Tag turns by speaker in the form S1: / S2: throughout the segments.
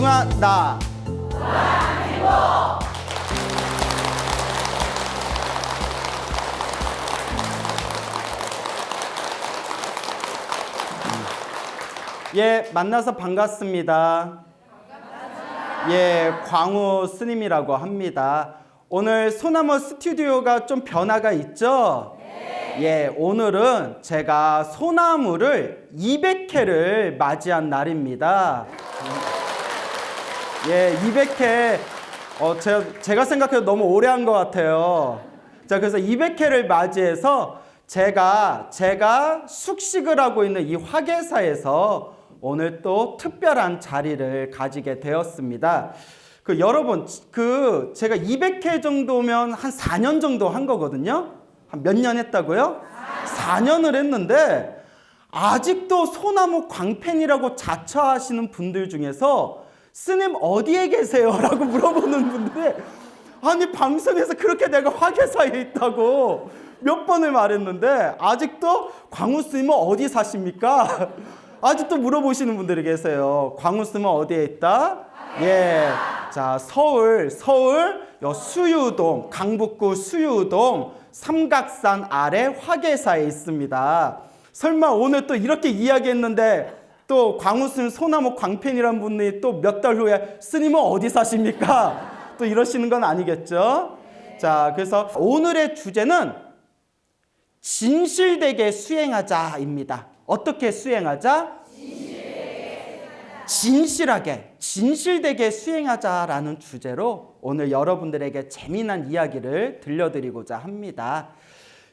S1: 소중한 나. 예, 만나서 반갑습니다. 예, 광우 스님이라고 합니다. 오늘 소나무 스튜디오가 좀 변화가 있죠? 예, 오늘은 제가 소나무를 200회를 맞이한 날입니다. 예, 200회, 제가 생각해도 너무 오래 한 것 같아요. 자, 그래서 200회를 맞이해서 제가 숙식을 하고 있는 이 화계사에서 오늘 또 특별한 자리를 가지게 되었습니다. 여러분, 제가 200회 정도면 한 4년 정도 한 거거든요. 한 몇 년 했다고요? 4년을 했는데 아직도 소나무 광팬이라고 자처하시는 분들 중에서 스님 어디에 계세요? 라고 물어보는 분들이 아니 방송에서 그렇게 내가 화계사에 있다고 몇 번을 말했는데 아직도 광우 스님은 어디 사십니까? 아직도 물어보시는 분들이 계세요. 광우 스님은 어디에 있다? 예. 자, 서울 수유동, 강북구 수유동 삼각산 아래 화계사에 있습니다. 설마 오늘 또 이렇게 이야기했는데 또 광우 스님 소나무 광팬이란 분이 또 몇 달 후에 스님은 어디 사십니까? 또 이러시는 건 아니겠죠? 자, 그래서 오늘의 주제는 진실되게 수행하자입니다. 어떻게 수행하자? 진실되게 수행하자라는 주제로 오늘 여러분들에게 재미난 이야기를 들려드리고자 합니다.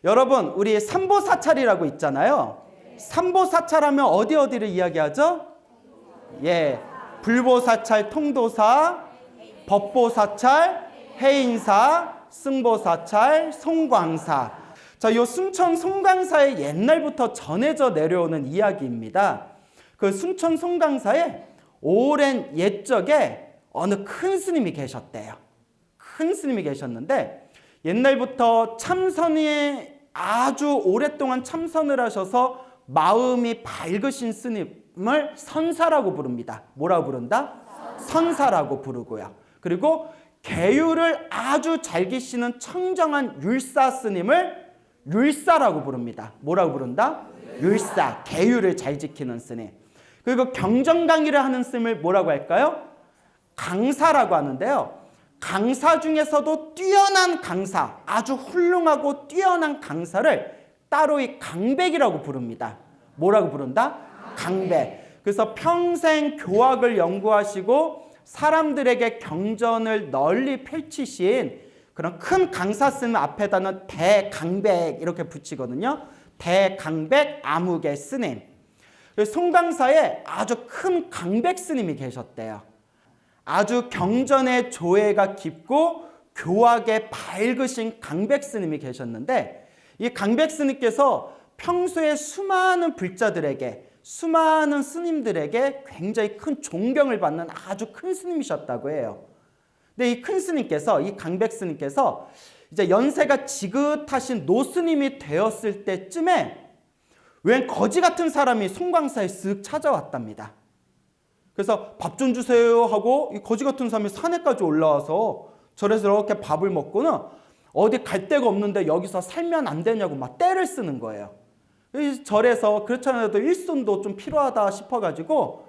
S1: 여러분, 우리 삼보사찰이라고 있잖아요. 삼보사찰하면 어디를 이야기하죠? 예, 불보사찰, 통도사, 법보사찰, 해인사, 승보사찰, 송광사. 자, 요 순천 송광사에 옛날부터 전해져 내려오는 이야기입니다. 순천 송광사에 오랜 옛적에 어느 큰 스님이 계셨대요. 큰 스님이 계셨는데 옛날부터 참선에 아주 오랫동안 참선을 하셔서 마음이 밝으신 스님을 선사라고 부릅니다. 뭐라고 부른다? 선사라고 부르고요. 그리고 계율을 아주 잘 기시는 청정한 율사 스님을 율사라고 부릅니다. 뭐라고 부른다? 율사, 계율을 잘 지키는 스님. 그리고 경전 강의를 하는 스님을 뭐라고 할까요? 강사라고 하는데요. 강사 중에서도 뛰어난 강사, 아주 훌륭하고 뛰어난 강사를 따로 이 강백이라고 부릅니다. 뭐라고 부른다? 강백. 그래서 평생 교학을 연구하시고 사람들에게 경전을 널리 펼치신 그런 큰 강사 스님 앞에다는 대강백 이렇게 붙이거든요. 대강백 아무개 스님. 송광사에 아주 큰 강백 스님이 계셨대요. 아주 경전의 조예가 깊고 교학에 밝으신 강백 스님이 계셨는데 이 강백 스님께서 평소에 수많은 불자들에게 수많은 스님들에게 굉장히 큰 존경을 받는 아주 큰 스님이셨다고 해요. 근데 이 큰 스님께서, 이 강백 스님께서 이제 연세가 지긋하신 노스님이 되었을 때쯤에 웬 거지 같은 사람이 송광사에 쓱 찾아왔답니다. 그래서 밥 좀 주세요 하고 이 거지 같은 사람이 산에까지 올라와서 절에서 이렇게 밥을 먹고는 어디 갈 데가 없는데 여기서 살면 안 되냐고 막 떼를 쓰는 거예요. 이 절에서 그렇잖아도 일손도 좀 필요하다 싶어가지고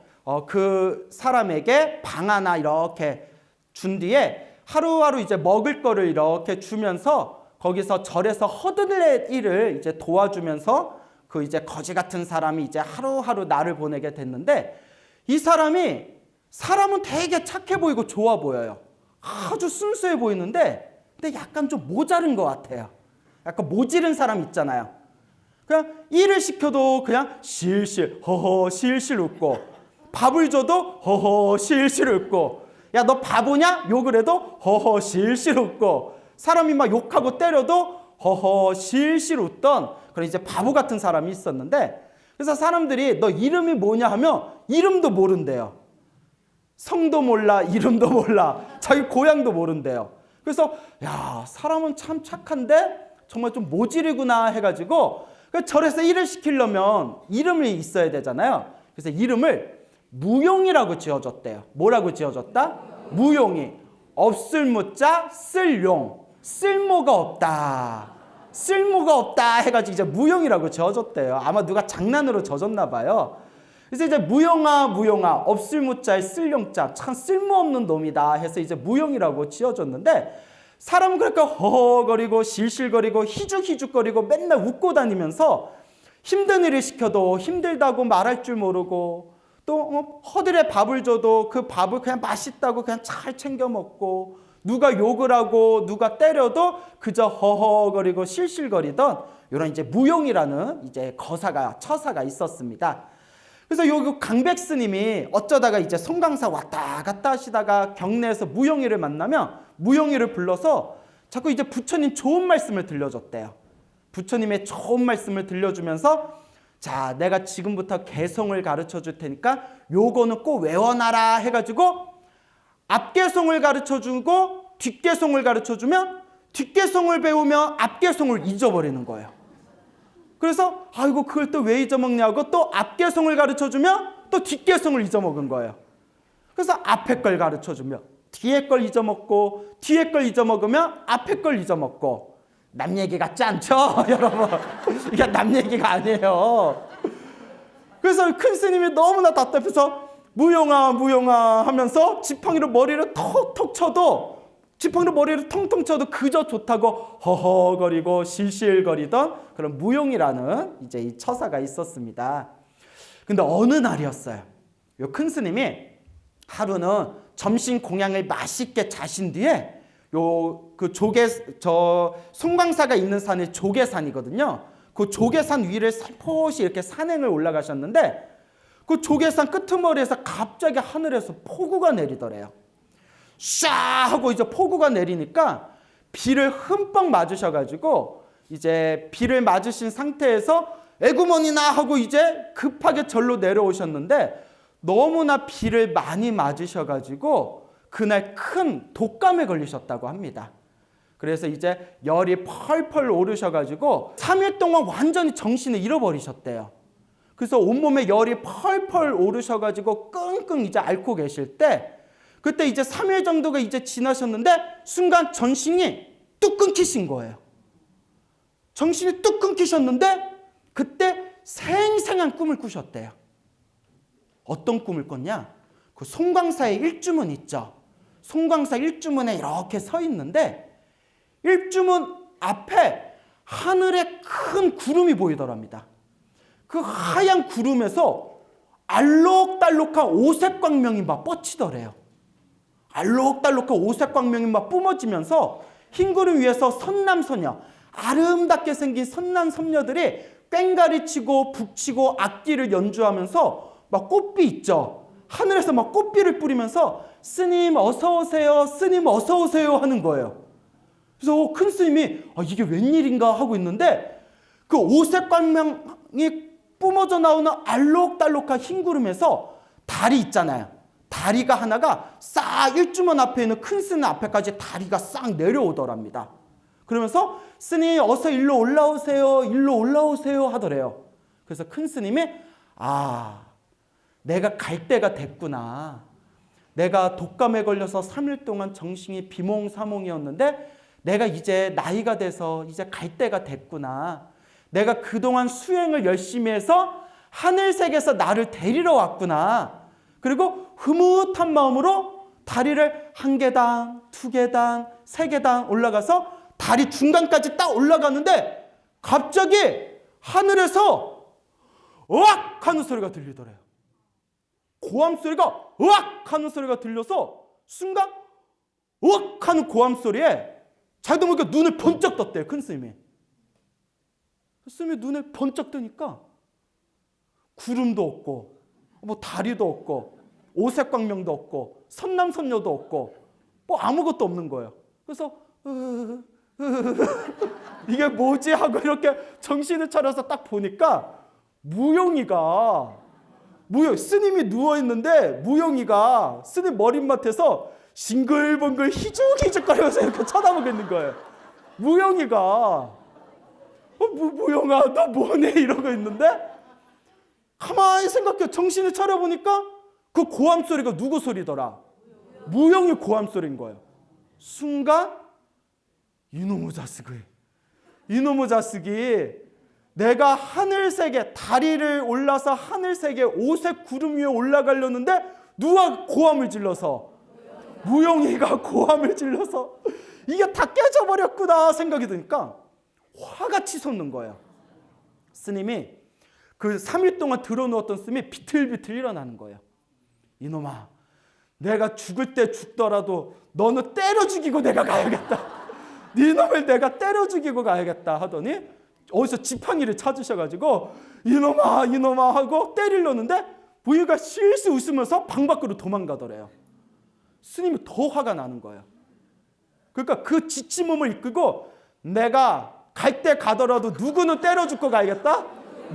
S1: 그 사람에게 방 하나 이렇게 준 뒤에 하루하루 이제 먹을 거를 이렇게 주면서 거기서 절에서 허들렛 일을 이제 도와주면서 그 이제 거지 같은 사람이 이제 하루하루 날을 보내게 됐는데 이 사람은 되게 착해 보이고 좋아 보여요. 아주 순수해 보이는데 근데 약간 좀 모자른 것 같아요. 약간 모지른 사람 있잖아요. 그냥 일을 시켜도 그냥 실실 허허 실실 웃고 밥을 줘도 허허 실실 웃고 야 너 바보냐? 욕을 해도 허허 실실 웃고 사람이 막 욕하고 때려도 허허 실실 웃던 그런 이제 바보 같은 사람이 있었는데 그래서 사람들이 너 이름이 뭐냐 하면 이름도 모른대요. 성도 몰라, 이름도 몰라, 자기 고향도 모른대요. 그래서 야 사람은 참 착한데 정말 좀 모질이구나 해가지고 절에서 일을 시키려면 이름이 있어야 되잖아요. 그래서 이름을 무용이라고 지어졌대요. 뭐라고 지어졌다? 무용이. 없을 무자 쓸용. 쓸모가 없다. 쓸모가 없다 해가지고 이제 무용이라고 지어졌대요. 아마 누가 장난으로 져줬나 봐요. 그래서 이제 무용아 없을 무자에 쓸용자 참 쓸모없는 놈이다 해서 이제 무용이라고 지어줬는데 사람은 그렇게 허허거리고 실실거리고 희죽희죽거리고 맨날 웃고 다니면서 힘든 일을 시켜도 힘들다고 말할 줄 모르고 또 허들에 밥을 줘도 그 밥을 그냥 맛있다고 그냥 잘 챙겨 먹고 누가 욕을 하고 누가 때려도 그저 허허거리고 실실거리던 이런 이제 무용이라는 이제 처사가 있었습니다. 그래서 요 강백 스님이 어쩌다가 이제 송강사 왔다 갔다 하시다가 경내에서 무용이를 만나면 무용이를 불러서 자꾸 이제 부처님 좋은 말씀을 들려줬대요. 부처님의 좋은 말씀을 들려주면서 자, 내가 지금부터 개송을 가르쳐 줄 테니까 요거는 꼭 외워놔라 해가지고 앞개송을 가르쳐 주고 뒷개송을 가르쳐 주면 뒷개송을 배우면 앞개송을 잊어버리는 거예요. 그래서 아이고 그걸 또 왜 잊어먹냐고 또 앞개송을 가르쳐 주면 또 뒷개송을 잊어먹은 거예요. 그래서 앞에 걸 가르쳐 주면 뒤에 걸 잊어먹고 뒤에 걸 잊어먹으면 앞에 걸 잊어먹고 남 얘기 같지 않죠? 여러분 이게 남 얘기가 아니에요. 그래서 큰 스님이 너무나 답답해서 무용아 하면서 지팡이로 머리를 톡톡 쳐도 지팡이로 머리를 통통 쳐도 그저 좋다고 허허거리고 실실거리던 그런 무용이라는 이제 이 처사가 있었습니다. 근데 어느 날이었어요. 요 큰 스님이 하루는 점심 공양을 맛있게 자신 뒤에 송광사가 있는 산이 조계산이거든요. 그 조계산 위를 살포시 이렇게 산행을 올라가셨는데 그 조계산 끄트머리에서 갑자기 하늘에서 폭우가 내리더래요. 샤 하고 이제 폭우가 내리니까 비를 흠뻑 맞으셔가지고 이제 비를 맞으신 상태에서 에구머니나 하고 이제 급하게 절로 내려오셨는데 너무나 비를 많이 맞으셔가지고 그날 큰 독감에 걸리셨다고 합니다. 그래서 이제 열이 펄펄 오르셔가지고 3일 동안 완전히 정신을 잃어버리셨대요. 그래서 온몸에 열이 펄펄 오르셔가지고 끙끙 이제 앓고 계실 때 그때 이제 3일 정도가 이제 지나셨는데 순간 정신이 뚝 끊기신 거예요. 정신이 뚝 끊기셨는데 그때 생생한 꿈을 꾸셨대요. 어떤 꿈을 꿨냐? 그 송광사의 일주문 있죠. 송광사 일주문에 이렇게 서 있는데 일주문 앞에 하늘에 큰 구름이 보이더랍니다. 그 하얀 구름에서 알록달록한 오색광명이 막 뻗치더래요. 알록달록한 오색광명이 막 뿜어지면서 흰 구름 위에서 선남선녀, 아름답게 생긴 선남선녀들이 꽹가리 치고 북치고 악기를 연주하면서 막 꽃비 있죠. 하늘에서 막 꽃비를 뿌리면서 스님 어서 오세요, 스님 어서 오세요 하는 거예요. 그래서 큰 스님이 이게 웬일인가 하고 있는데 그 오색광명이 뿜어져 나오는 알록달록한 흰 구름에서 달이 있잖아요. 다리가 하나가 싹 일주문 앞에 있는 큰 스님 앞에까지 다리가 싹 내려오더랍니다. 그러면서 스님 어서 일로 올라오세요 하더래요. 그래서 큰 스님이 내가 갈 때가 됐구나. 내가 독감에 걸려서 3일 동안 정신이 비몽사몽이었는데 내가 이제 나이가 돼서 이제 갈 때가 됐구나. 내가 그동안 수행을 열심히 해서 하늘색에서 나를 데리러 왔구나. 그리고 흐뭇한 마음으로 다리를 1계단, 2계단, 3계단 올라가서 다리 중간까지 딱 올라가는데 갑자기 하늘에서 으악 하는 소리가 들리더래요. 고함 소리가 으악 하는 소리가 들려서 순간 으악 하는 고함 소리에 자기도 모르게 눈을 번쩍 떴대요. 큰 스님이. 스님이 눈을 번쩍 뜨니까 구름도 없고 뭐 다리도 없고 오색광명도 없고 선남선녀도 없고 뭐 아무것도 없는 거예요. 그래서 이게 뭐지 하고 이렇게 정신을 차려서 딱 보니까 스님이 누워있는데 무용이가 스님 머릿맡에서 싱글벙글 희죽희죽거리면서 이렇게 쳐다보고 있는 거예요. 무용이가 무용아 너 뭐네 이러고 있는데 가만히 생각해 정신을 차려보니까 그 고함 소리가 누구 소리더라? 무용의 고함 소리인 거예요. 순간 이놈의 자식이 내가 하늘색에 다리를 올라서 하늘색에 오색 구름 위에 올라가려는데 누가 고함을 질러서? 무용이가 고함을 질러서 이게 다 깨져버렸구나 생각이 드니까 화가 치솟는 거예요. 스님이 그 3일 동안 들어누웠던 스님이 비틀비틀 일어나는 거예요. 이놈아, 내가 죽을 때 죽더라도 너는 때려 죽이고 내가 가야겠다. 네 놈을 내가 때려 죽이고 가야겠다 하더니 어디서 지팡이를 찾으셔가지고 이놈아 하고 때리려는데 무용이가 실실 웃으면서 방 밖으로 도망가더래요. 스님이 더 화가 나는 거예요. 그러니까 그 지친 몸을 이끌고 내가 갈 때 가더라도 누구는 때려 죽고 가야겠다.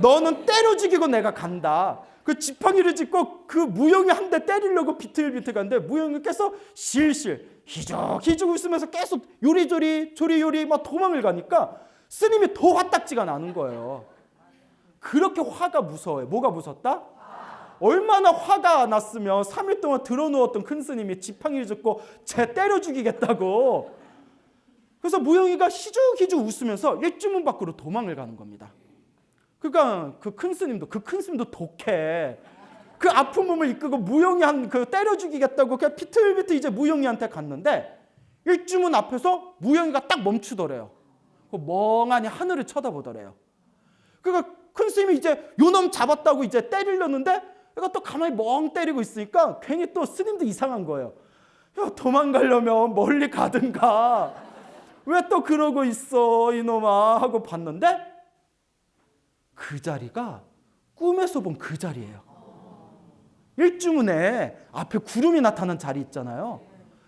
S1: 너는 때려 죽이고 내가 간다. 그 지팡이를 짚고 그 무용이 한 대 때리려고 비틀비틀 가는데 무용이 계속 실실 희죽희죽 웃으면서 계속 요리조리 조리요리 막 도망을 가니까 스님이 더 화딱지가 나는 거예요. 그렇게 화가 무서워요. 뭐가 무섭다? 얼마나 화가 났으면 3일 동안 들어누웠던 큰 스님이 지팡이를 짚고 쟤 때려 죽이겠다고. 그래서 무용이가 희죽희죽 웃으면서 일주문 밖으로 도망을 가는 겁니다. 그러니까 그 큰 스님도 독해. 그 아픈 몸을 이끌고 무용이 때려 죽이겠다고 그냥 비틀비틀 이제 무용이한테 갔는데 일주문 앞에서 무용이가 딱 멈추더래요. 멍하니 하늘을 쳐다보더래요. 그러니까 큰 스님이 이제 요놈 잡았다고 이제 때리려는데 얘가 또 가만히 멍 때리고 있으니까 괜히 또 스님도 이상한 거예요. 야, 도망가려면 멀리 가든가 왜 또 그러고 있어 이놈아 하고 봤는데 그 자리가 꿈에서 본 그 자리예요. 일주문에 앞에 구름이 나타난 자리 있잖아요.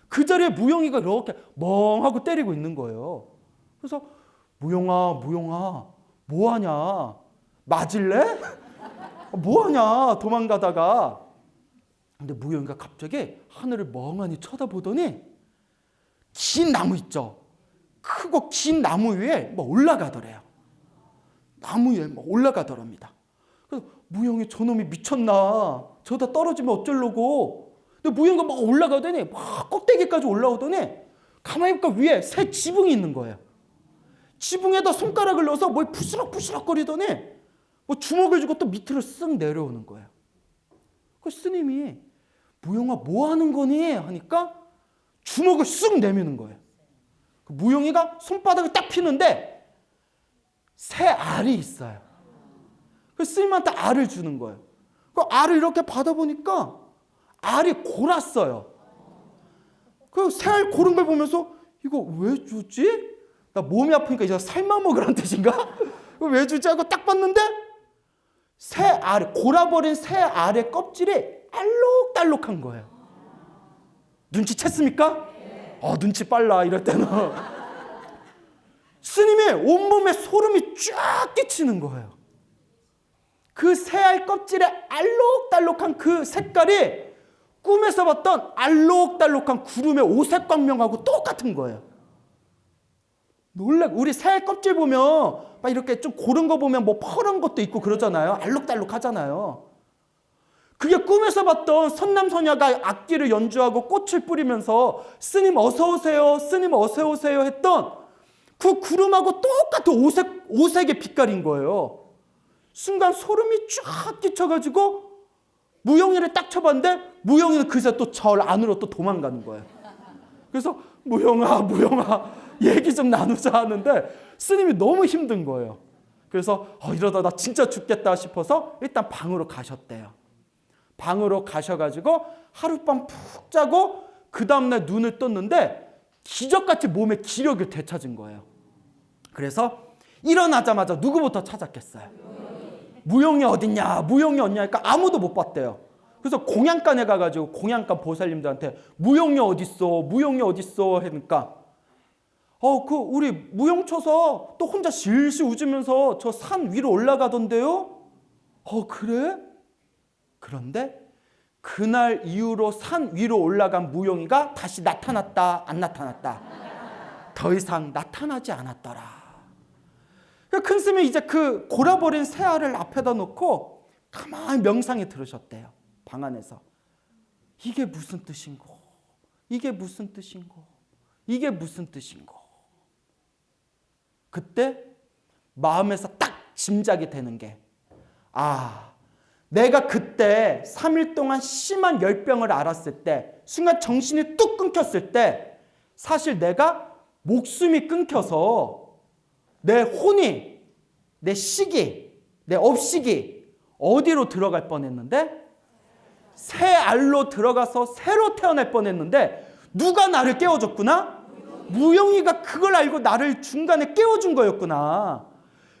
S1: 그 자리에 무용이가 이렇게 멍하고 때리고 있는 거예요. 그래서 무용아 뭐하냐? 맞을래? 뭐하냐? 도망가다가. 근데 무용이가 갑자기 하늘을 멍하니 쳐다보더니 긴 나무 있죠? 크고 긴 나무 위에 막 올라가더래요. 나무 위에 막 올라가더랍니다. 그래서 무용이 저놈이 미쳤나? 저다 떨어지면 어쩌려고? 근데 무용이가 막 올라가더니 막 꼭대기까지 올라오더니 가만히 보니까 위에 새 지붕이 있는 거예요. 지붕에다 손가락을 넣어서 뭘 부스럭부스럭 거리더니 뭐 주먹을 쥐고 또 밑으로 쓱 내려오는 거예요. 그 스님이 무용아 뭐 하는 거니? 하니까 주먹을 쓱 내미는 거예요. 그 무용이가 손바닥을 딱 피는데 새 알이 있어요. 그 스님한테 알을 주는 거예요. 그 알을 이렇게 받아보니까 알이 골았어요. 그 새 알 고른 걸 보면서 이거 왜 주지? 나 몸이 아프니까 이제 살만 먹으란 뜻인가? 왜 주지? 하고 딱 봤는데 새 알, 골아버린 새 알의 껍질이 알록달록한 거예요. 눈치챘습니까? 눈치 빨라 이럴 때는. 스님의 온몸에 소름이 쫙 끼치는 거예요. 그 새알 껍질에 알록달록한 그 색깔이 꿈에서 봤던 알록달록한 구름의 오색 광명하고 똑같은 거예요. 우리 새알 껍질 보면 막 이렇게 좀 고른 거 보면 뭐 퍼런 것도 있고 그러잖아요. 알록달록하잖아요. 그게 꿈에서 봤던 선남선녀가 악기를 연주하고 꽃을 뿌리면서 스님 어서 오세요, 스님 어서 오세요 했던 그 구름하고 똑같은 오색의 빛깔인 거예요. 순간 소름이 쫙 끼쳐가지고 무용이를 딱 쳐봤는데 무용이는 그새 또 절 안으로 또 도망가는 거예요. 그래서 무용아 얘기 좀 나누자 하는데 스님이 너무 힘든 거예요. 그래서 이러다 나 진짜 죽겠다 싶어서 일단 방으로 가셨대요. 방으로 가셔가지고 하룻밤 푹 자고 그 다음날 눈을 떴는데 기적같이 몸에 기력을 되찾은 거예요. 그래서 일어나자마자 누구부터 찾았겠어요? 무용이 어딨냐 하니까 아무도 못 봤대요. 그래서 공양간에 가가지고 공양간 보살님들한테 무용이 어딨어 하니까 우리 무용 쳐서 또 혼자 실실 웃으면서 저 산 위로 올라가던데요? 그래? 그런데 그날 이후로 산 위로 올라간 무용이가 다시 나타났다 안 나타났다? 더 이상 나타나지 않았더라. 큰 스님이 이제 그 골아버린 새알을 앞에다 놓고 가만히 명상에 들으셨대요. 방 안에서. 이게 무슨 뜻인고? 이게 무슨 뜻인고? 이게 무슨 뜻인고? 그때 마음에서 딱 짐작이 되는 게, 내가 그때 3일 동안 심한 열병을 앓았을 때, 순간 정신이 뚝 끊겼을 때, 사실 내가 목숨이 끊겨서 내 혼이, 내 식이, 내 업식이 어디로 들어갈 뻔했는데? 새 알로 들어가서 새로 태어날 뻔했는데 누가 나를 깨워줬구나? 무용이가 그걸 알고 나를 중간에 깨워준 거였구나.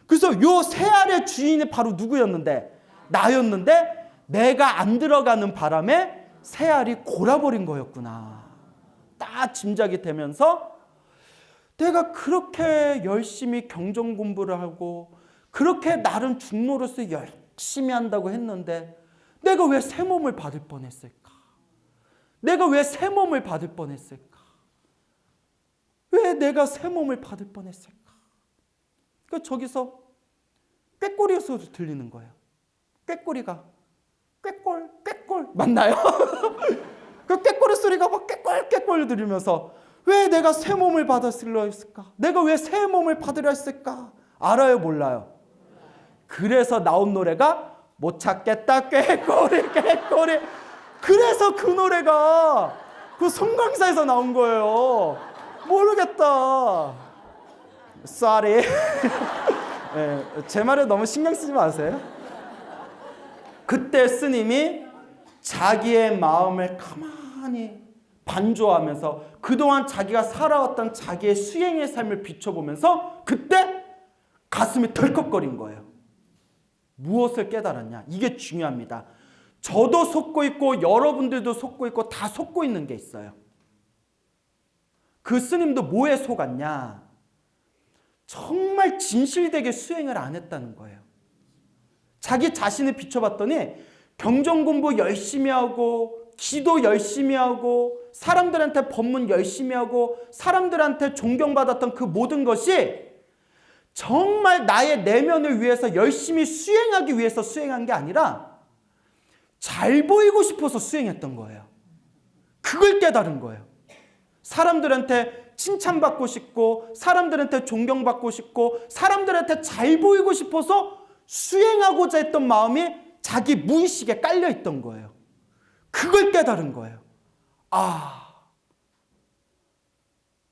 S1: 그래서 요 새 알의 주인이 바로 누구였는데? 나였는데 내가 안 들어가는 바람에 새 알이 골아버린 거였구나. 딱 짐작이 되면서 내가 그렇게 열심히 경전 공부를 하고 그렇게 나름 중로로서 열심히 한다고 했는데 내가 왜 새 몸을 받을 뻔했을까? 내가 왜 새 몸을 받을 뻔했을까? 왜 내가 새 몸을 받을 뻔했을까? 그러니까 저기서 꾀꼬리 소리 들리는 거예요. 꾀꼬리가 꾀꼴 꾀꼴 맞나요? 그 꾀꼬리 소리가 막 꾀꼴 꾀꼴 들으면서 왜 내가 새 몸을 받았으려 했을까? 내가 왜 새 몸을 받으려 했을까? 알아요, 몰라요? 그래서 나온 노래가 못 찾겠다 꾀꼬리 꾀꼬리. 그래서 그 노래가 그 송강사에서 나온 거예요. 모르겠다. Sorry. 네, 제 말에 너무 신경 쓰지 마세요. 그때 스님이 자기의 마음을 가만히 반조하면서 그동안 자기가 살아왔던 자기의 수행의 삶을 비춰보면서 그때 가슴이 덜컥거린 거예요. 무엇을 깨달았냐? 이게 중요합니다. 저도 속고 있고 여러분들도 속고 있고 다 속고 있는 게 있어요. 그 스님도 뭐에 속았냐? 정말 진실되게 수행을 안 했다는 거예요. 자기 자신을 비춰봤더니 경전 공부 열심히 하고 기도 열심히 하고 사람들한테 법문 열심히 하고 사람들한테 존경받았던 그 모든 것이 정말 나의 내면을 위해서 열심히 수행하기 위해서 수행한 게 아니라 잘 보이고 싶어서 수행했던 거예요. 그걸 깨달은 거예요. 사람들한테 칭찬받고 싶고 사람들한테 존경받고 싶고 사람들한테 잘 보이고 싶어서 수행하고자 했던 마음이 자기 무의식에 깔려있던 거예요. 그걸 깨달은 거예요.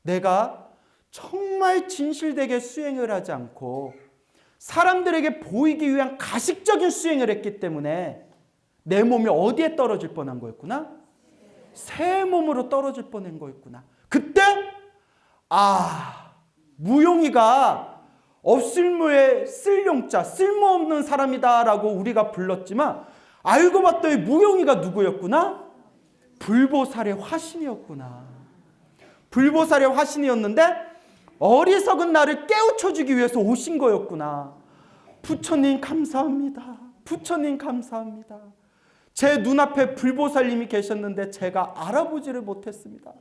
S1: 내가 정말 진실되게 수행을 하지 않고 사람들에게 보이기 위한 가식적인 수행을 했기 때문에 내 몸이 어디에 떨어질 뻔한 거였구나? 새 몸으로 떨어질 뻔한 거였구나. 그때 무용이가 없을무에 쓸용자, 쓸모없는 사람이다라고 우리가 불렀지만 알고 봤더니 무용이가 누구였구나? 불보살의 화신이었구나. 불보살의 화신이었는데 어리석은 나를 깨우쳐주기 위해서 오신 거였구나. 부처님 감사합니다. 부처님 감사합니다. 제 눈앞에 불보살님이 계셨는데 제가 알아보지를 못했습니다.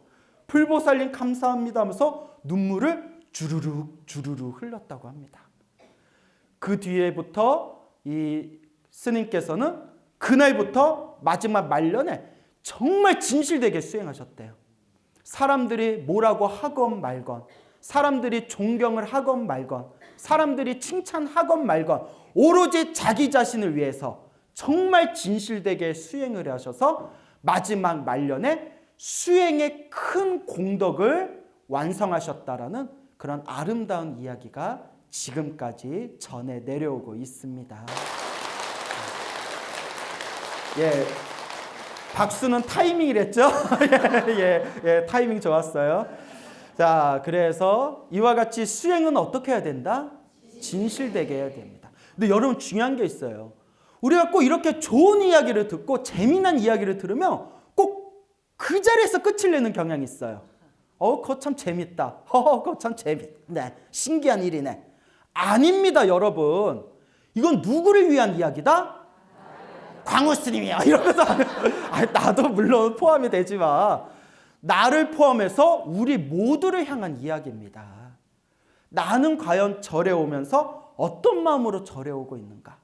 S1: 불보살님 감사합니다 하면서 눈물을 주르륵 주르륵 흘렸다고 합니다. 그 뒤에부터 이 스님께서는 그날부터 마지막 말년에 정말 진실되게 수행하셨대요. 사람들이 뭐라고 하건 말건 사람들이 존경을 하건 말건 사람들이 칭찬하건 말건 오로지 자기 자신을 위해서 정말 진실되게 수행을 하셔서 마지막 말년에 수행의 큰 공덕을 완성하셨다라는 그런 아름다운 이야기가 지금까지 전해 내려오고 있습니다. 박수는 타이밍이랬죠? 타이밍 좋았어요. 자, 그래서 이와 같이 수행은 어떻게 해야 된다? 진실되게 해야 됩니다. 근데 여러분 중요한 게 있어요. 우리가 꼭 이렇게 좋은 이야기를 듣고 재미난 이야기를 들으면 꼭 그 자리에서 끝을 내는 경향이 있어요. 그거 참 재밌다. 그거 참 재밌네. 신기한 일이네. 아닙니다, 여러분. 이건 누구를 위한 이야기다? 광우 스님이야. 이러면서 나도 물론 포함이 되지만 나를 포함해서 우리 모두를 향한 이야기입니다. 나는 과연 절에 오면서 어떤 마음으로 절에 오고 있는가?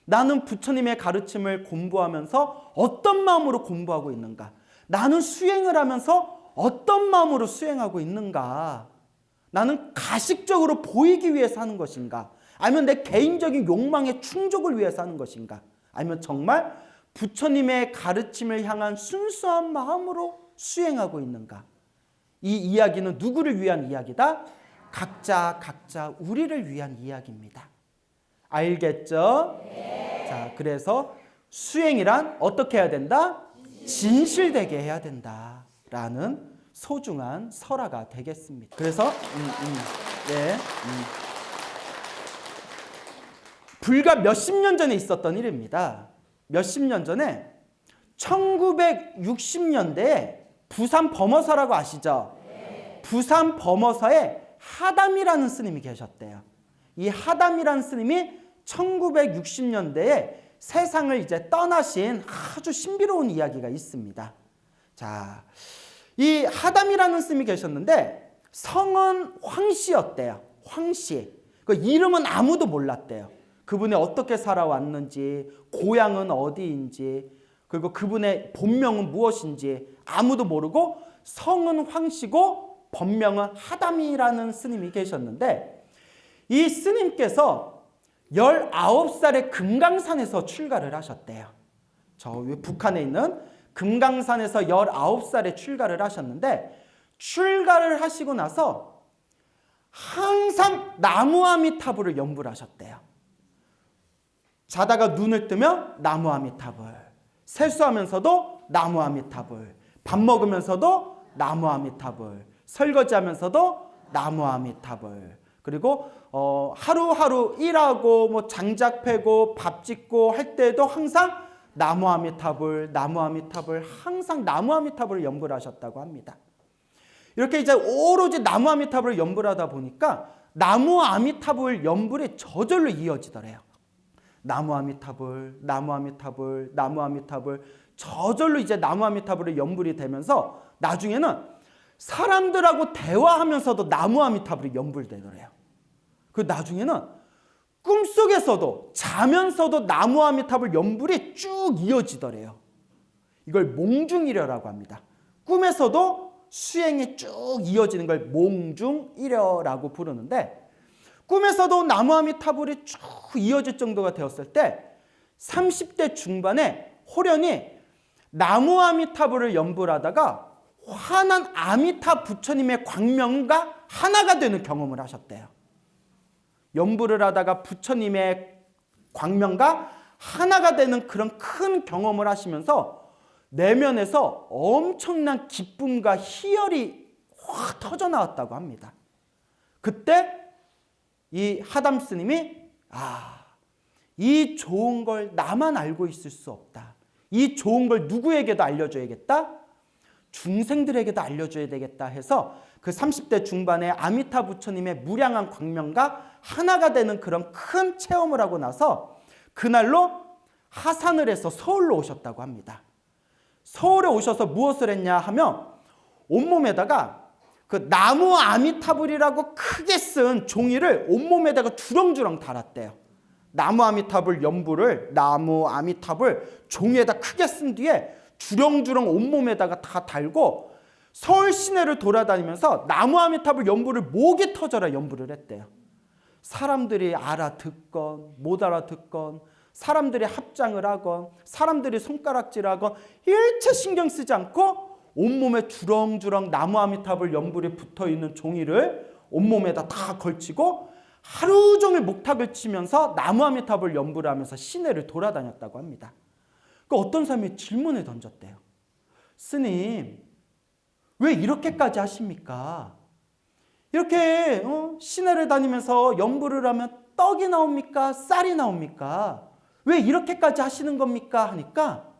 S1: 나는 부처님의 가르침을 공부하면서 어떤 마음으로 공부하고 있는가? 나는 수행을 하면서 어떤 마음으로 수행하고 있는가? 나는 가식적으로 보이기 위해서 하는 것인가? 아니면 내 개인적인 욕망의 충족을 위해서 하는 것인가? 아니면 정말 부처님의 가르침을 향한 순수한 마음으로 수행하고 있는가? 이 이야기는 누구를 위한 이야기다? 각자 우리를 위한 이야기입니다. 알겠죠? 네. 자, 그래서 수행이란 어떻게 해야 된다? 진실되게 해야 된다라는 소중한 설화가 되겠습니다. 그래서 네, 불과 몇십 년 전에 있었던 일입니다. 몇십 년 전에 1960년대에 부산 범어사라고 아시죠? 네. 부산 범어사에 하담이라는 스님이 계셨대요. 이 하담이라는 스님이 1960년대에 세상을 이제 떠나신 아주 신비로운 이야기가 있습니다. 자, 이 하담이라는 스님이 계셨는데 성은 황씨였대요. 황씨. 그 이름은 아무도 몰랐대요. 그분이 어떻게 살아왔는지, 고향은 어디인지, 그리고 그분의 본명은 무엇인지 아무도 모르고 성은 황씨고 본명은 하담이라는 스님이 계셨는데 이 스님께서 19살에 금강산에서 출가를 하셨대요. 저 북한에 있는 금강산에서 19살에 출가를 하셨는데 출가를 하시고 나서 항상 나무아미타불을 연불 하셨대요. 자다가 눈을 뜨면 나무아미타불, 세수하면서도 나무아미타불, 밥 먹으면서도 나무아미타불, 설거지하면서도 나무아미타불, 그리고 하루하루 일하고 뭐 장작 패고 밥 짓고 할 때도 항상 나무아미타불, 나무아미타불, 항상 나무아미타불을 연불하셨다고 합니다. 이렇게 이제 오로지 나무아미타불을 연불하다 보니까 나무아미타불 연불이 저절로 이어지더래요. 나무아미타불, 나무아미타불, 나무아미타불, 저절로 이제 나무아미타불의 연불이 되면서 나중에는 사람들하고 대화하면서도 나무아미타불이 연불되더래요. 그 나중에는 꿈속에서도 자면서도 나무아미타불 연불이 쭉 이어지더래요. 이걸 몽중일여라고 합니다. 꿈에서도 수행이 쭉 이어지는 걸 몽중일여라고 부르는데 꿈에서도 나무아미타불이 쭉 이어질 정도가 되었을 때 30대 중반에 호련히 나무아미타불을 연불하다가 화난 아미타 부처님의 광명과 하나가 되는 경험을 하셨대요. 연불을 하다가 부처님의 광명과 하나가 되는 그런 큰 경험을 하시면서 내면에서 엄청난 기쁨과 희열이 확 터져 나왔다고 합니다. 그때 이 하담 스님이 이 좋은 걸 나만 알고 있을 수 없다. 이 좋은 걸 누구에게도 알려줘야겠다. 중생들에게도 알려줘야 되겠다 해서 그 30대 중반에 아미타 부처님의 무량한 광명과 하나가 되는 그런 큰 체험을 하고 나서 그날로 하산을 해서 서울로 오셨다고 합니다. 서울에 오셔서 무엇을 했냐 하면 온몸에다가 그 나무 아미타불이라고 크게 쓴 종이를 온몸에다가 주렁주렁 달았대요. 나무 아미타불 연불을 나무 아미타불 종이에다 크게 쓴 뒤에 주렁주렁 온몸에다가 다 달고 서울 시내를 돌아다니면서 나무 아미타불 연불을 목이 터져라 연불을 했대요. 사람들이 알아듣건 못 알아듣건 사람들이 합장을 하건 사람들이 손가락질하건 일체 신경 쓰지 않고 온몸에 주렁주렁 나무 아미타불 연불이 붙어있는 종이를 온몸에다 다 걸치고 하루 종일 목탁을 치면서 나무 아미타불 연불을 하면서 시내를 돌아다녔다고 합니다. 그 어떤 사람이 질문을 던졌대요. 스님, 왜 이렇게까지 하십니까? 이렇게 시내를 다니면서 연불을 하면 떡이 나옵니까? 쌀이 나옵니까? 왜 이렇게까지 하시는 겁니까? 하니까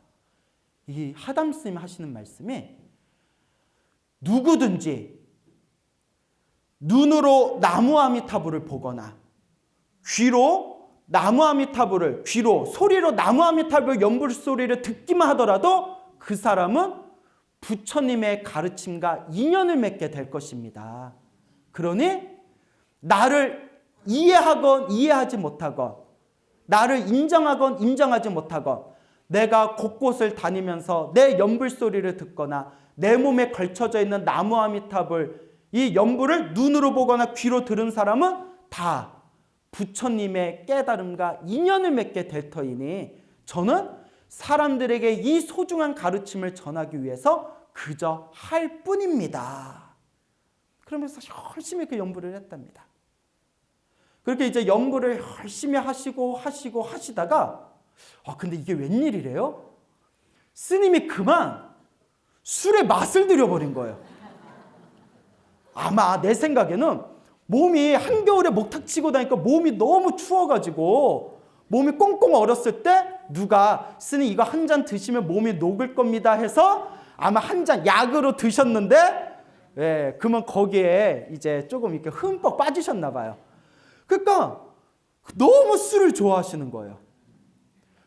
S1: 이 하담 스님 하시는 말씀이 누구든지 눈으로 나무 아미타불을 보거나 귀로 나무 아미타불을 귀로 소리로 나무 아미타불 연불 소리를 듣기만 하더라도 그 사람은 부처님의 가르침과 인연을 맺게 될 것입니다. 그러니 나를 이해하건 이해하지 못하건 나를 인정하건 인정하지 못하건 내가 곳곳을 다니면서 내 연불 소리를 듣거나 내 몸에 걸쳐져 있는 나무 아미타불 이 연불을 눈으로 보거나 귀로 들은 사람은 다 부처님의 깨달음과 인연을 맺게 될 터이니 저는 사람들에게 이 소중한 가르침을 전하기 위해서 그저 할 뿐입니다. 그러면서 열심히 그 연불을 했답니다. 그렇게 이제 연불을 열심히 하시다가 근데 이게 웬일이래요? 스님이 그만 술에 맛을 들여버린 거예요. 아마 내 생각에는 몸이 한겨울에 목탁 치고 다니까 몸이 너무 추워가지고 몸이 꽁꽁 얼었을 때 누가 스님 이거 한 잔 드시면 몸이 녹을 겁니다 해서 아마 한 잔 약으로 드셨는데 그러면 거기에 이제 조금 이렇게 흠뻑 빠지셨나 봐요. 그러니까 너무 술을 좋아하시는 거예요.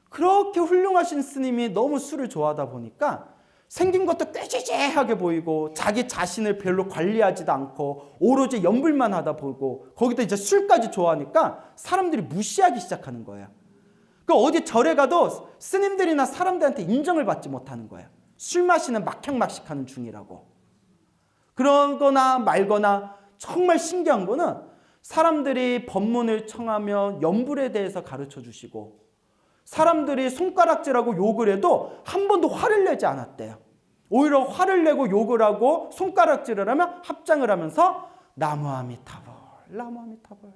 S1: 그렇게 훌륭하신 스님이 너무 술을 좋아하다 보니까 생긴 것도 꾀지지하게 보이고 자기 자신을 별로 관리하지도 않고 오로지 연불만 하다 보고 거기다 이제 술까지 좋아하니까 사람들이 무시하기 시작하는 거예요. 그러니까 어디 절에 가도 스님들이나 사람들한테 인정을 받지 못하는 거예요. 술 마시는 막향막식하는 중이라고. 그런 거나 말거나 정말 신기한 거는 사람들이 법문을 청하면 연불에 대해서 가르쳐 주시고 사람들이 손가락질하고 욕을 해도 한 번도 화를 내지 않았대요. 오히려 화를 내고 욕을 하고 손가락질을 하면 합장을 하면서 나무 아미타불, 나무 아미타불.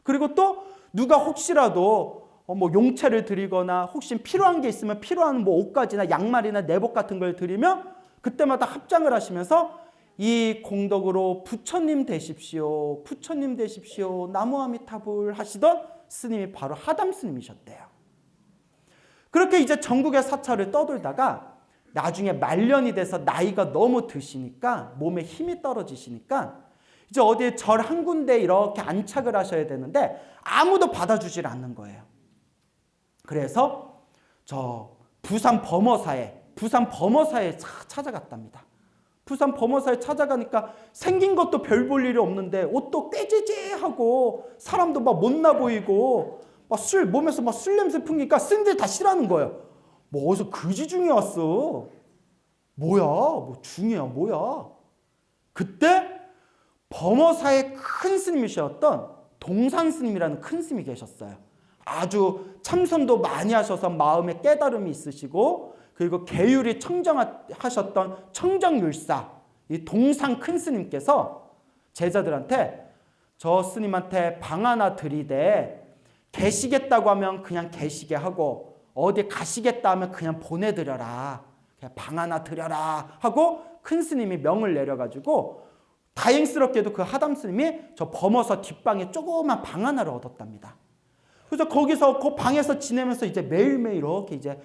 S1: 그리고 또 누가 혹시라도 뭐 용채를 드리거나 혹시 필요한 게 있으면 필요한 뭐 옷가지나 양말이나 내복 같은 걸 드리면 그때마다 합장을 하시면서 이 공덕으로 부처님 되십시오, 부처님 되십시오, 나무 아미타불 하시던 스님이 바로 하담 스님이셨대요. 그렇게 이제 전국의 사찰을 떠돌다가 나중에 말년이 돼서 나이가 너무 드시니까 몸에 힘이 떨어지시니까 이제 어디에 절 한 군데 이렇게 안착을 하셔야 되는데 아무도 받아주질 않는 거예요. 그래서 저 부산 범어사에 찾아갔답니다. 부산 범어사에 찾아가니까 생긴 것도 별 볼 일이 없는데 옷도 꾀지지하고 사람도 막 못나 보이고 막 몸에서 막 술 냄새 풍기니까 스님들이 다 싫어하는 거예요. 뭐 어디서 그지 중이 왔어. 뭐야? 뭐 중이야 뭐야? 그때 범어사의 큰 스님이셨던 동산 스님이라는 큰 스님이 계셨어요. 아주 참선도 많이 하셔서 마음에 깨달음이 있으시고 그리고 계율이 청정하셨던 청정율사 이 동산 큰 스님께서 제자들한테 저 스님한테 방 하나 드리되 계시겠다고 하면 그냥 계시게 하고 어디 가시겠다 하면 그냥 보내드려라. 그냥 방 하나 드려라 하고 큰 스님이 명을 내려가지고 다행스럽게도 그 하담 스님이 저 범어서 뒷방에 조그만 방 하나를 얻었답니다. 그래서 거기서 그 방에서 지내면서 이제 매일매일 이렇게 이제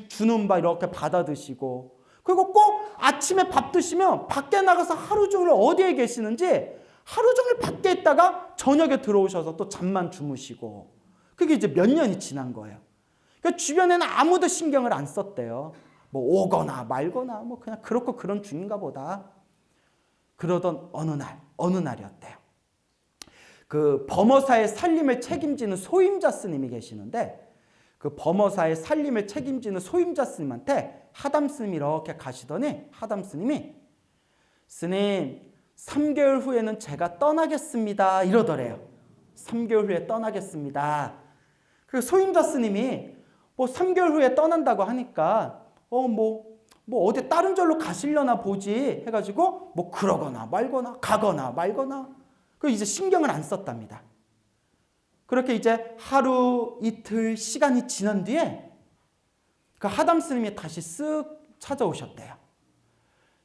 S1: 주는 바 이렇게 받아 드시고 그리고 꼭 아침에 밥 드시면 밖에 나가서 하루 종일 어디에 계시는지 하루 종일 밖에 있다가 저녁에 들어오셔서 또 잠만 주무시고 그게 이제 몇 년이 지난 거예요. 그러니까 주변에는 아무도 신경을 안 썼대요. 뭐 오거나 말거나 뭐 그냥 그렇고 그런 중인가 보다. 그러던 어느 날이었대요. 그 범어사의 살림을 책임지는 소임자 스님이 계시는데 그 범어사의 살림을 책임지는 소임자 스님한테 하담 스님이 이렇게 가시더니 하담 스님이 스님 3개월 후에는 제가 떠나겠습니다 이러더래요. 3개월 후에 떠나겠습니다. 그 소임자 스님이 뭐 3개월 후에 떠난다고 하니까 뭐 어디 다른 절로 가시려나 보지 해가지고 뭐 그러거나 말거나 가거나 말거나 그 이제 신경을 안 썼답니다. 그렇게 이제 하루 이틀 시간이 지난 뒤에 그 하담 스님이 다시 쓱 찾아오셨대요.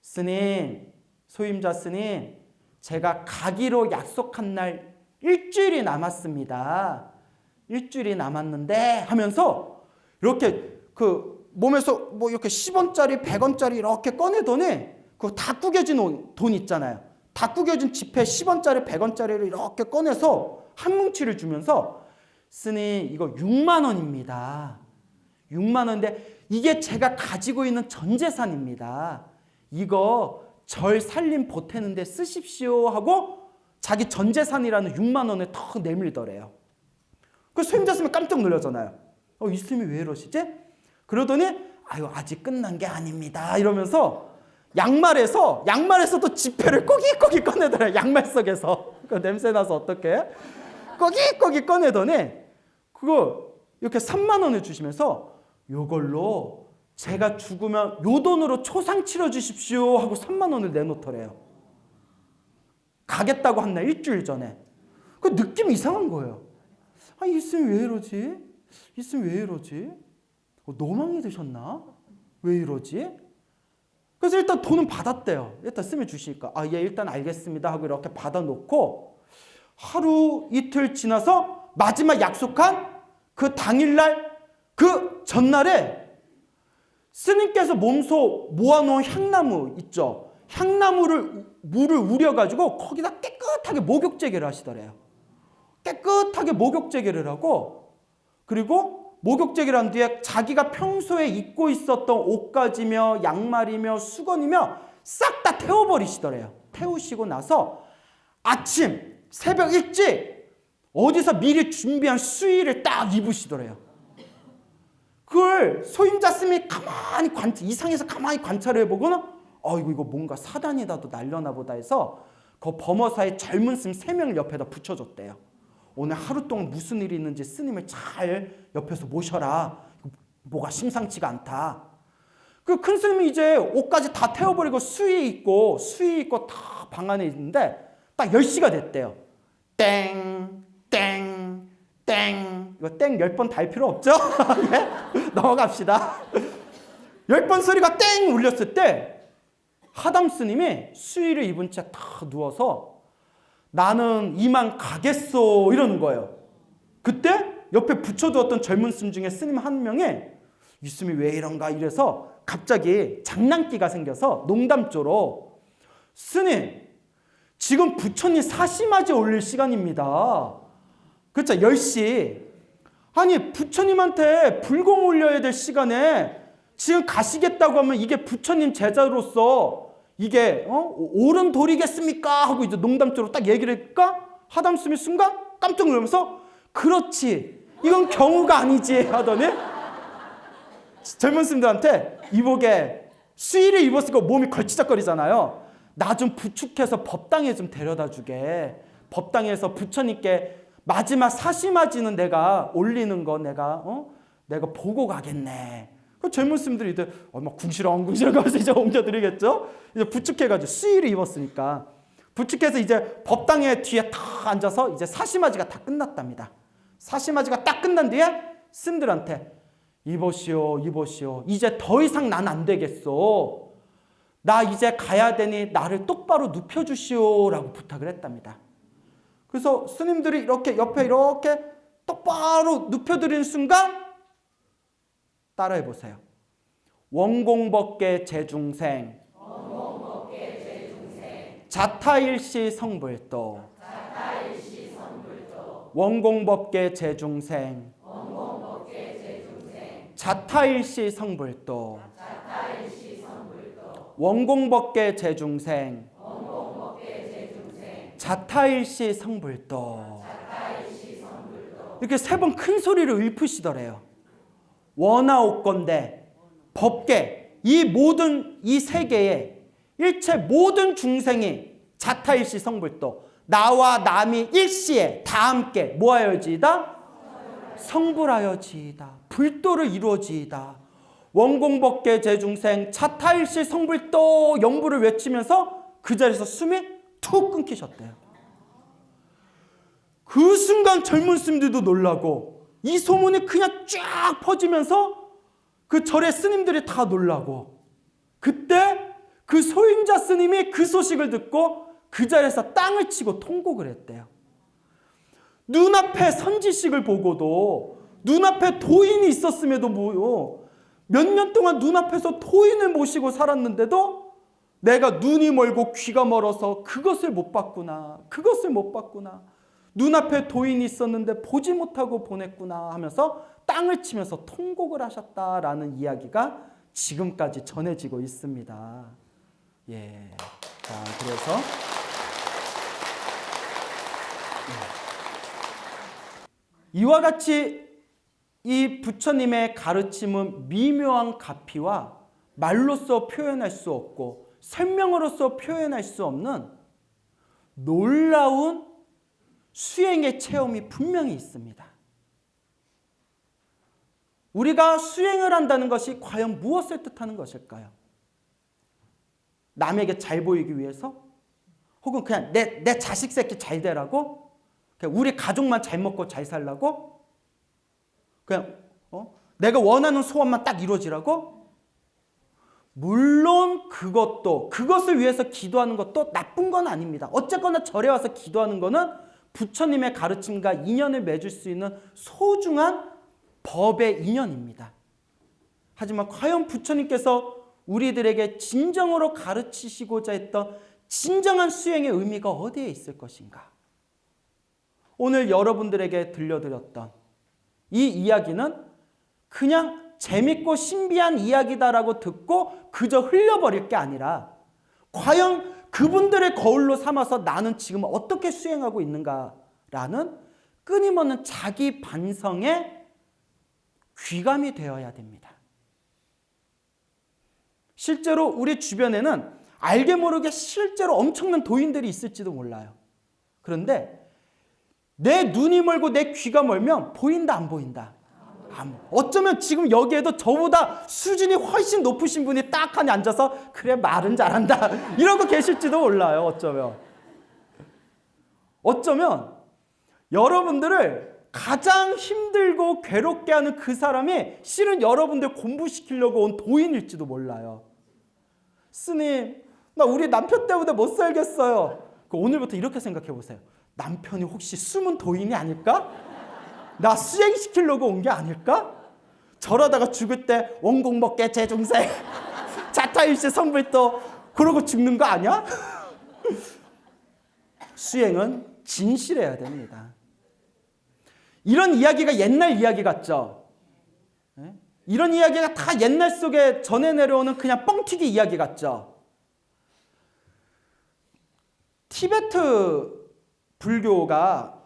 S1: 스님, 소임자 스님, 제가 가기로 약속한 날 일주일이 남았습니다. 일주일이 남았는데 하면서 이렇게 그 몸에서 뭐 이렇게 10원짜리 100원짜리 이렇게 꺼내더니 그 다 구겨진 돈 있잖아요. 다 구겨진 지폐 10원짜리 100원짜리를 이렇게 꺼내서 한 뭉치를 주면서 스님 이거 6만 원입니다. 6만 원인데 이게 제가 가지고 있는 전 재산입니다. 이거 절 살림 보태는 데 쓰십시오 하고 자기 전 재산이라는 6만 원을 턱 내밀더래요. 그 소임자 스님이 깜짝 놀라잖아요. 이 스님이 왜 이러시지? 그러더니 아유 아직 끝난 게 아닙니다 이러면서 양말에서도 지폐를 꼬깃꼬깃 꺼내더래요. 양말 속에서. 그 냄새 나서 어떡해? 꼬깃꼬깃 꺼내더니 그거 이렇게 3만 원을 주시면서 요걸로 제가 죽으면 요 돈으로 초상 치러 주십시오 하고 3만 원을 내놓더래요. 가겠다고 한 날 일주일 전에. 그 느낌이 이상한 거예요. 이 스님 왜 이러지? 이 스님 왜 이러지? 노망이 드셨나? 왜 이러지? 그래서 일단 돈은 받았대요. 일단 스님이 주시니까 예 일단 알겠습니다 하고 이렇게 받아놓고 하루 이틀 지나서 마지막 약속한 그 당일날 그 전날에 스님께서 몸소 모아놓은 향나무 있죠. 향나무를 물을 우려가지고 거기다 깨끗하게 목욕제개를 하시더래요. 깨끗하게 목욕제개를 하고 그리고 목욕제개를 한 뒤에 자기가 평소에 입고 있었던 옷가지며 양말이며 수건이며 싹 다 태워버리시더래요. 태우시고 나서 아침 새벽 일찍 어디서 미리 준비한 수의를 딱 입으시더래요. 그걸 소임자 스님이 가만히 이상해서 가만히 관찰을 해보고는 이거 뭔가 사단이라도 날려나 보다 해서 그 범어사의 젊은 스님 3명을 옆에다 붙여줬대요. 오늘 하루 동안 무슨 일이 있는지 스님을 잘 옆에서 모셔라. 뭐가 심상치가 않다. 그 큰 스님이 이제 옷까지 다 태워버리고 수의 입고 다 방 안에 있는데 딱 10시가 됐대요. 땡, 땡, 땡. 이거 땡 10번 달 필요 없죠? 네? 넘어갑시다. 10번 소리가 땡 울렸을 때 하담 스님이 수의를 입은 채 다 누워서 나는 이만 가겠소 이러는 거예요. 그때 옆에 붙여두었던 젊은 스님 중에 스님 한 명이 이 스님이 왜 이런가 이래서 갑자기 장난기가 생겨서 농담조로 스님 지금 부처님 사시맞이 올릴 시간입니다. 그렇죠. 10시. 아니 부처님한테 불공 올려야 될 시간에 지금 가시겠다고 하면 이게 부처님 제자로서 이게 옳은 도리겠습니까? 하고 이제 농담조로 딱 얘기를 했을까? 하담 스님이 순간 깜짝 놀라면서 그렇지 이건 경우가 아니지 하더니 젊은 스님들한테 이복에 수의를 입었으니까 몸이 걸치적거리잖아요. 나 좀 부축해서 법당에 좀 데려다 주게. 법당에서 부처님께 마지막 사시맞이는 내가 올리는 거 내가 보고 가겠네. 그 젊은 스님들이 이제 막 궁시렁 가서 이제 옮겨드리겠죠. 이제 부축해가지고 수의를 입었으니까 부축해서 이제 법당에 뒤에 탁 앉아서 이제 사시맞이가 다 끝났답니다. 사시맞이가 딱 끝난 뒤에 스님들한테 이보시오 이제 더 이상 난 안 되겠소. 나 이제 가야 되니 나를 똑바로 눕혀주시오 라고 부탁을 했답니다. 그래서 스님들이 이렇게 옆에 이렇게 똑바로 눕혀드리는 순간 따라해보세요. 원공법계 제중생 자타일시 성불도 원공법계 제중생 자타일시 성불도 원공법계 제중생 자타일시 성불도 이렇게 3번 큰 소리를 읊으시더래요. 원하옵건대 법계 이 모든 이 세계에 일체 모든 중생이 자타일시 성불도 나와 남이 일시에 다 함께 뭐하여지이다? 성불하여지이다. 불도를 이루어지이다. 원공법계 제중생 자타일시 성불도 영부를 외치면서 그 자리에서 숨이 툭 끊기셨대요. 그 순간 젊은 스님들도 놀라고 이 소문이 그냥 쫙 퍼지면서 그 절의 스님들이 다 놀라고 그때 그 소임자 스님이 그 소식을 듣고 그 자리에서 땅을 치고 통곡을 했대요. 눈앞에 선지식을 보고도 눈앞에 도인이 있었음에도 몇 년 동안 눈앞에서 도인을 모시고 살았는데도 내가 눈이 멀고 귀가 멀어서 그것을 못 봤구나. 눈앞에 도인이 있었는데 보지 못하고 보냈구나 하면서 땅을 치면서 통곡을 하셨다라는 이야기가 지금까지 전해지고 있습니다. 예. 자, 그래서 이와 같이 이 부처님의 가르침은 미묘한 가피와 말로써 표현할 수 없고 설명으로서 표현할 수 없는 놀라운 수행의 체험이 분명히 있습니다. 우리가 수행을 한다는 것이 과연 무엇을 뜻하는 것일까요? 남에게 잘 보이기 위해서? 혹은 그냥 내 자식 새끼 잘 되라고? 그냥 우리 가족만 잘 먹고 잘 살라고? 그냥 내가 원하는 소원만 딱 이루어지라고? 물론 그것을 위해서 기도하는 것도 나쁜 건 아닙니다. 어쨌거나 절에 와서 기도하는 것은 부처님의 가르침과 인연을 맺을 수 있는 소중한 법의 인연입니다. 하지만 과연 부처님께서 우리들에게 진정으로 가르치시고자 했던 진정한 수행의 의미가 어디에 있을 것인가? 오늘 여러분들에게 들려드렸던 이 이야기는 그냥 재밌고 신비한 이야기다라고 듣고 그저 흘려버릴 게 아니라 과연 그분들의 거울로 삼아서 나는 지금 어떻게 수행하고 있는가라는 끊임없는 자기 반성의 귀감이 되어야 됩니다. 실제로 우리 주변에는 알게 모르게 실제로 엄청난 도인들이 있을지도 몰라요. 그런데 내 눈이 멀고 내 귀가 멀면 보인다 안 보인다? 어쩌면 지금 여기에도 저보다 수준이 훨씬 높으신 분이 딱 하니 앉아서 그래 말은 잘한다 이러고 계실지도 몰라요. 어쩌면 여러분들을 가장 힘들고 괴롭게 하는 그 사람이 실은 여러분들 공부시키려고 온 도인일지도 몰라요. 스님, 나 우리 남편 때문에 못 살겠어요. 오늘부터 이렇게 생각해 보세요. 남편이 혹시 숨은 도인이 아닐까? 나 수행시키려고 온 게 아닐까? 저러다가 죽을 때 원공 먹게 제중생 자타일시 성불도 그러고 죽는 거 아니야? 수행은 진실해야 됩니다. 이런 이야기가 옛날 이야기 같죠? 이런 이야기가 다 옛날 속에 전해 내려오는 그냥 뻥튀기 이야기 같죠? 티베트 불교가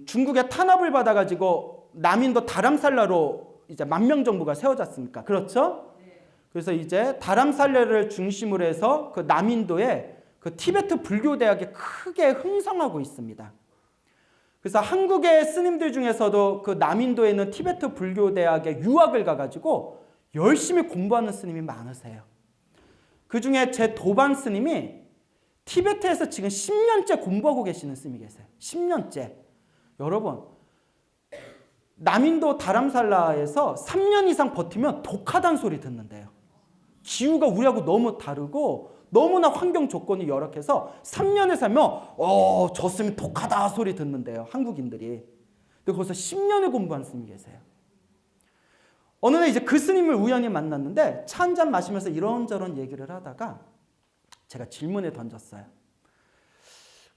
S1: 중국의 탄압을 받아가지고 남인도 다람살라로 이제 만명정부가 세워졌습니까? 그렇죠? 그래서 이제 다람살라를 중심으로 해서 그 남인도에 그 티베트 불교 대학이 크게 흥성하고 있습니다. 그래서 한국의 스님들 중에서도 그 남인도에 있는 티베트 불교 대학에 유학을 가가지고 열심히 공부하는 스님이 많으세요. 그 중에 제 도반 스님이 티베트에서 지금 10년째 공부하고 계시는 스님이 계세요. 10년째. 여러분, 남인도 다람살라에서 3년 이상 버티면 독하다는 소리 듣는데요. 기후가 우리하고 너무 다르고 너무나 환경 조건이 열악해서 3년을 살면 저 스님 독하다 소리 듣는데요. 한국인들이. 근데 거기서 10년을 공부한 스님이 계세요. 어느 날 이제 그 스님을 우연히 만났는데 차 한잔 마시면서 이런저런 얘기를 하다가 제가 질문을 던졌어요.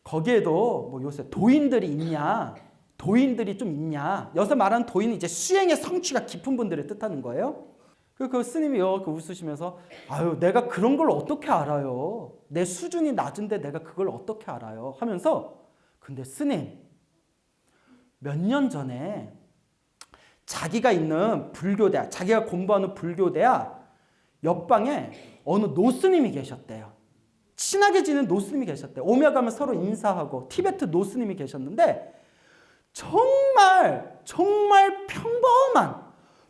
S1: 거기에도 뭐 요새 도인들이 있냐? 도인들이 좀 있냐? 여기서 말하는 도인은 이제 수행의 성취가 깊은 분들을 뜻하는 거예요. 그 스님이 웃으시면서 아유 내가 그런 걸 어떻게 알아요? 내 수준이 낮은데 내가 그걸 어떻게 알아요? 하면서 근데 스님 몇 년 전에 자기가 있는 불교대학, 자기가 공부하는 불교대학 옆방에 어느 노스님이 계셨대요. 친하게 지낸 노스님이 계셨대요. 오며 가면 서로 인사하고 티베트 노스님이 계셨는데 정말 평범한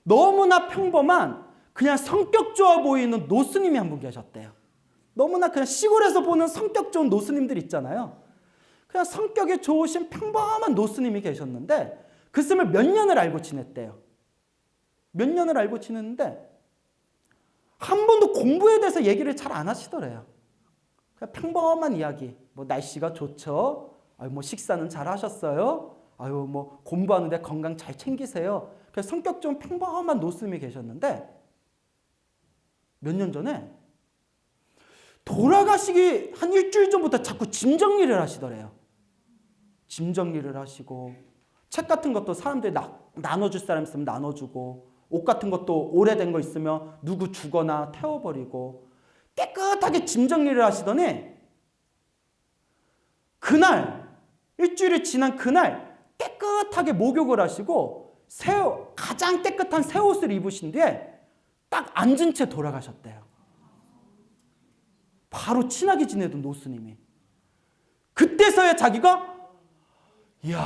S1: 너무나 평범한 그냥 성격 좋아 보이는 노스님이 한 분 계셨대요. 너무나 그냥 시골에서 보는 성격 좋은 노스님들 있잖아요. 그냥 성격이 좋으신 평범한 노스님이 계셨는데 그 스님을 몇 년을 알고 지냈대요. 몇 년을 알고 지냈는데 한 번도 공부에 대해서 얘기를 잘 안 하시더래요. 그냥 평범한 이야기. 뭐 날씨가 좋죠. 아유 뭐 식사는 잘 하셨어요. 아유 뭐 공부하는데 건강 잘 챙기세요. 그래서 성격 좀 평범한 노스님이 계셨는데 몇 년 전에 돌아가시기 한 일주일 전부터 자꾸 짐 정리를 하시더래요. 짐 정리를 하시고 책 같은 것도 사람들이 나눠줄 사람 있으면 나눠주고 옷 같은 것도 오래된 거 있으면 누구 주거나 태워버리고 깨끗하게 짐 정리를 하시더니 그날 일주일이 지난 그날 깨끗하게 목욕을 하시고 가장 깨끗한 새 옷을 입으신 뒤에 딱 앉은 채 돌아가셨대요. 바로 친하게 지내던 노스님이. 그때서야 자기가 이야,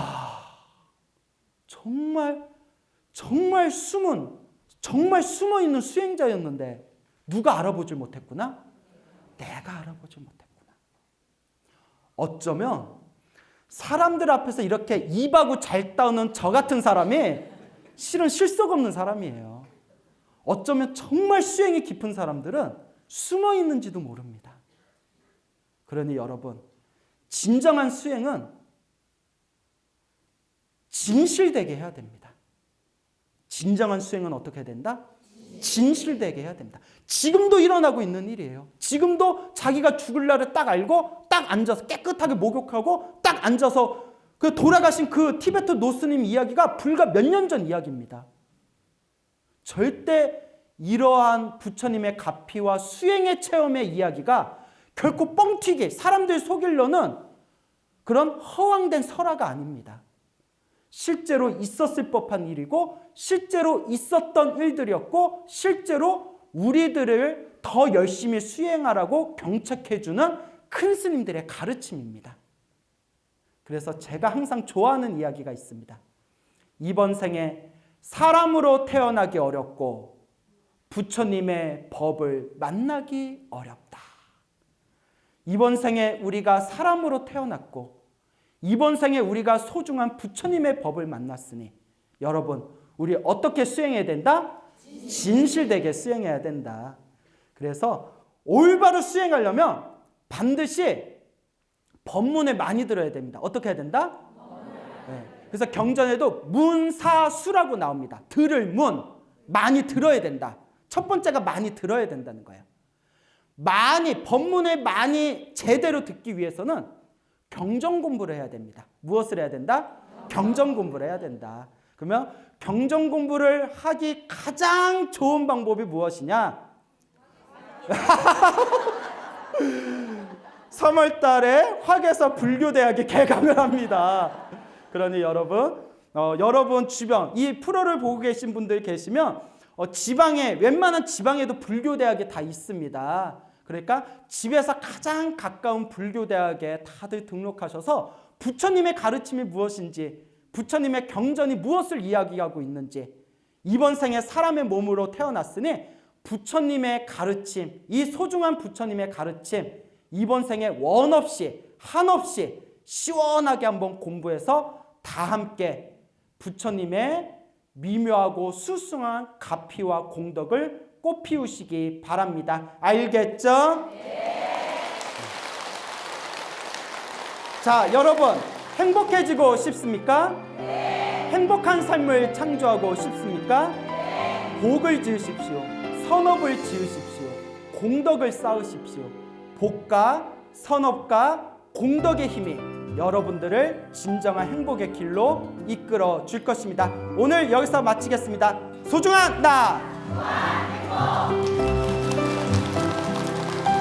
S1: 정말 숨어 있는 수행자였는데 누가 알아보질 못했구나? 내가 알아보질 못했구나. 어쩌면 사람들 앞에서 이렇게 입하고 잘 따오는 저 같은 사람이 실은 실속 없는 사람이에요. 어쩌면 정말 수행이 깊은 사람들은 숨어 있는지도 모릅니다. 그러니 여러분, 진정한 수행은 진실되게 해야 됩니다. 진정한 수행은 어떻게 해야 된다? 진실되게 해야 됩니다. 지금도 일어나고 있는 일이에요. 지금도 자기가 죽을 날을 딱 알고 딱 앉아서 깨끗하게 목욕하고 딱 앉아서 그 돌아가신 그 티베트 노스님 이야기가 불과 몇 년 전 이야기입니다. 절대 이러한 부처님의 가피와 수행의 체험의 이야기가 결코 뻥튀기, 사람들 속이려는 그런 허황된 설화가 아닙니다. 실제로 있었을 법한 일이고 실제로 있었던 일들이었고 실제로 우리들을 더 열심히 수행하라고 경책해주는 큰 스님들의 가르침입니다. 그래서 제가 항상 좋아하는 이야기가 있습니다. 이번 생에 사람으로 태어나기 어렵고 부처님의 법을 만나기 어렵다. 이번 생에 우리가 사람으로 태어났고 이번 생에 우리가 소중한 부처님의 법을 만났으니 여러분, 우리 어떻게 수행해야 된다? 진실되게 수행해야 된다. 그래서 올바로 수행하려면 반드시 법문을 많이 들어야 됩니다. 어떻게 해야 된다? 네. 그래서 경전에도 문사수라고 나옵니다. 들을 문, 많이 들어야 된다. 첫 번째가 많이 들어야 된다는 거예요. 법문을 많이 제대로 듣기 위해서는 경전 공부를 해야 됩니다. 무엇을 해야 된다? 경전 공부를 해야 된다. 그러면 경전 공부를 하기 가장 좋은 방법이 무엇이냐? 3월 달에 화계사 불교대학이 개강을 합니다. 그러니 여러분 주변 이 프로를 보고 계신 분들 계시면 웬만한 지방에도 불교대학이 다 있습니다. 그러니까 집에서 가장 가까운 불교대학에 다들 등록하셔서 부처님의 가르침이 무엇인지, 부처님의 경전이 무엇을 이야기하고 있는지, 이번 생에 사람의 몸으로 태어났으니 부처님의 가르침, 이 소중한 부처님의 가르침, 이번 생에 원 없이 한없이 시원하게 한번 공부해서 다 함께 부처님의 미묘하고 수승한 가피와 공덕을 꽃피우시기 바랍니다. 알겠죠? 네. 자, 여러분 행복해지고 싶습니까? 네. 행복한 삶을 창조하고 싶습니까? 네. 복을 지으십시오. 선업을 지으십시오. 공덕을 쌓으십시오. 복과 선업과 공덕의 힘이 여러분들을 진정한 행복의 길로 이끌어 줄 것입니다. 오늘 여기서 마치겠습니다. 소중한 나! 행복!